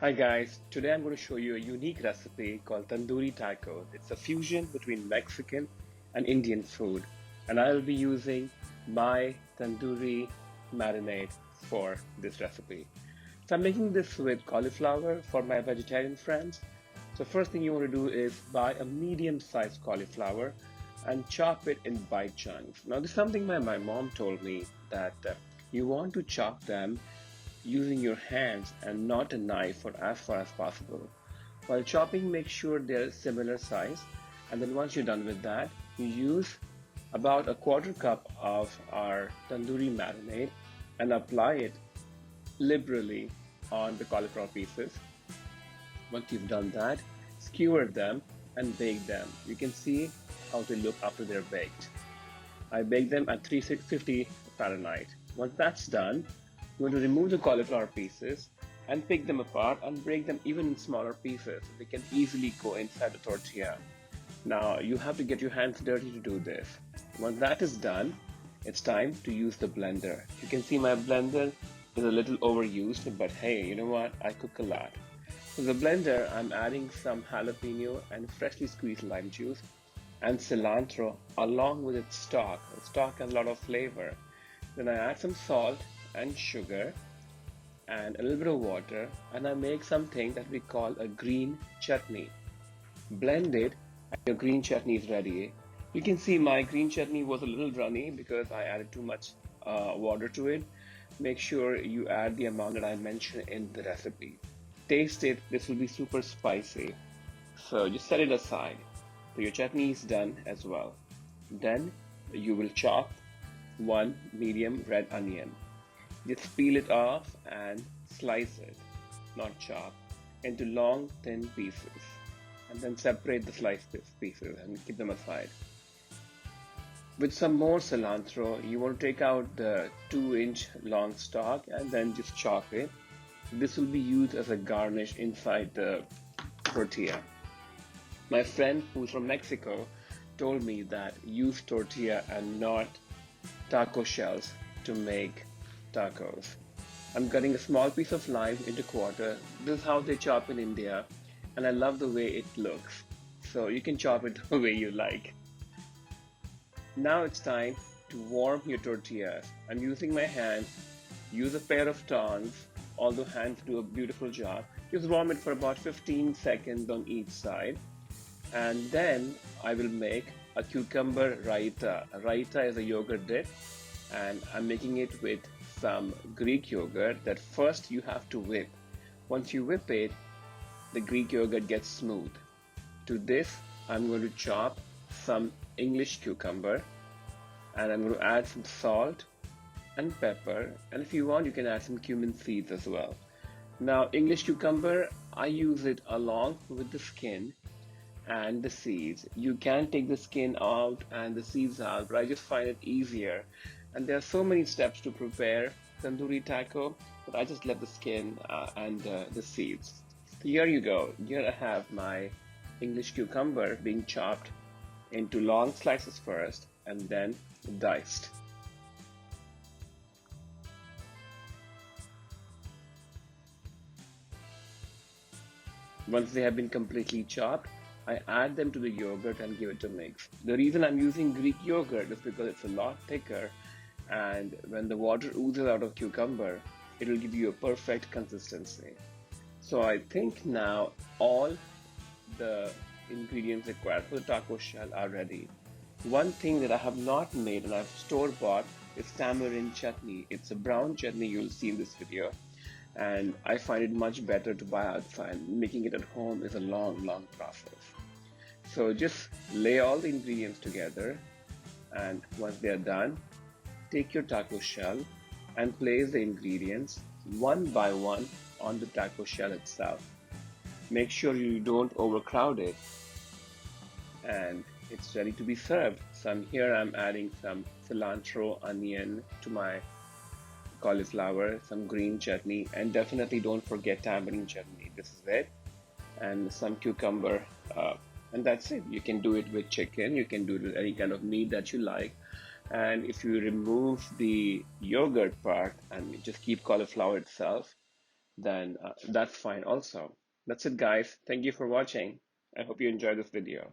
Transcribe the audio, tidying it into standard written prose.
Hi guys, today I'm going to show you a unique recipe called Tandoori Tacos. It's a fusion between Mexican and Indian food, and I'll be using my tandoori marinade for this recipe. So I'm making this with cauliflower for my vegetarian friends. So first thing you want to do is buy a medium-sized cauliflower and chop it in bite chunks. Now this is something my mom told me that you want to chop them using your hands and not a knife for as far as possible. While chopping, make sure they're similar size, and then once you're done with that, you use about a quarter cup of our tandoori marinade and apply it liberally on the cauliflower pieces. Once you've done that, skewer them and bake them. You can see how they look after they're baked. I bake them at 350 Fahrenheit. Once that's done, I'm going to remove the cauliflower pieces and pick them apart and break them even in smaller pieces. They can easily go inside the tortilla. Now you have to get your hands dirty to do this. Once that is done, it's time to use the blender. You can see my blender is a little overused, but hey, you know what? I cook a lot. For the blender, I'm adding some jalapeno and freshly squeezed lime juice and cilantro along with its stalk. The stalk has a lot of flavor. Then I add some salt and sugar and a little bit of water, and I make something that we call a green chutney. Blend it and your green chutney is ready. You can see my green chutney was a little runny because I added too much water to it. Make sure you add the amount that I mentioned in the recipe. Taste it, this will be super spicy. So just set it aside. So your chutney is done as well. Then you will chop one medium red onion. Just peel it off and slice it, not chop, into long thin pieces. And then separate the sliced pieces and keep them aside. With some more cilantro, you want to take out the 2-inch long stalk and then just chop it. This will be used as a garnish inside the tortilla. My friend who's from Mexico told me that use tortilla and not taco shells to make tacos. I'm cutting a small piece of lime into quarter. This is how they chop in India, and I love the way it looks. So you can chop it the way you like. Now it's time to warm your tortillas. I'm using my hands. Use a pair of tongs, although hands do a beautiful job. Just warm it for about 15 seconds on each side. And then I will make a cucumber raita. A raita is a yogurt dip, and I'm making it with some Greek yogurt that first you have to whip. Once you whip it, the Greek yogurt gets smooth. To this, I'm going to chop some English cucumber, and I'm going to add some salt and pepper, and if you want, you can add some cumin seeds as well. Now, English cucumber, I use it along with the skin and the seeds. You can take the skin out and the seeds out, but I just find it easier. And there are so many steps to prepare tandoori taco, but I just left the skin and the seeds. So here you go. Here I have my English cucumber being chopped into long slices first and then diced. Once they have been completely chopped, I add them to the yogurt and give it a mix. The reason I'm using Greek yogurt is because it's a lot thicker, and when the water oozes out of cucumber, it will give you a perfect consistency. So I think now all the ingredients required for the taco shell are ready. One thing that I have not made and I've store bought is tamarind chutney. It's a brown chutney you'll see in this video, and I find it much better to buy outside. Making it at home is a long process. So just lay all the ingredients together, and once they're done, take your taco shell and place the ingredients one by one on the taco shell itself. Make sure you don't overcrowd it, and it's ready to be served. So I'm adding some cilantro, onion to my cauliflower, some green chutney, and definitely don't forget tamarind chutney. This is it, and some cucumber, and that's it. You can do it with chicken, you can do it with any kind of meat that you like. And if you remove the yogurt part and just keep cauliflower itself, then that's fine also. That's it, guys. Thank you for watching. I hope you enjoyed this video.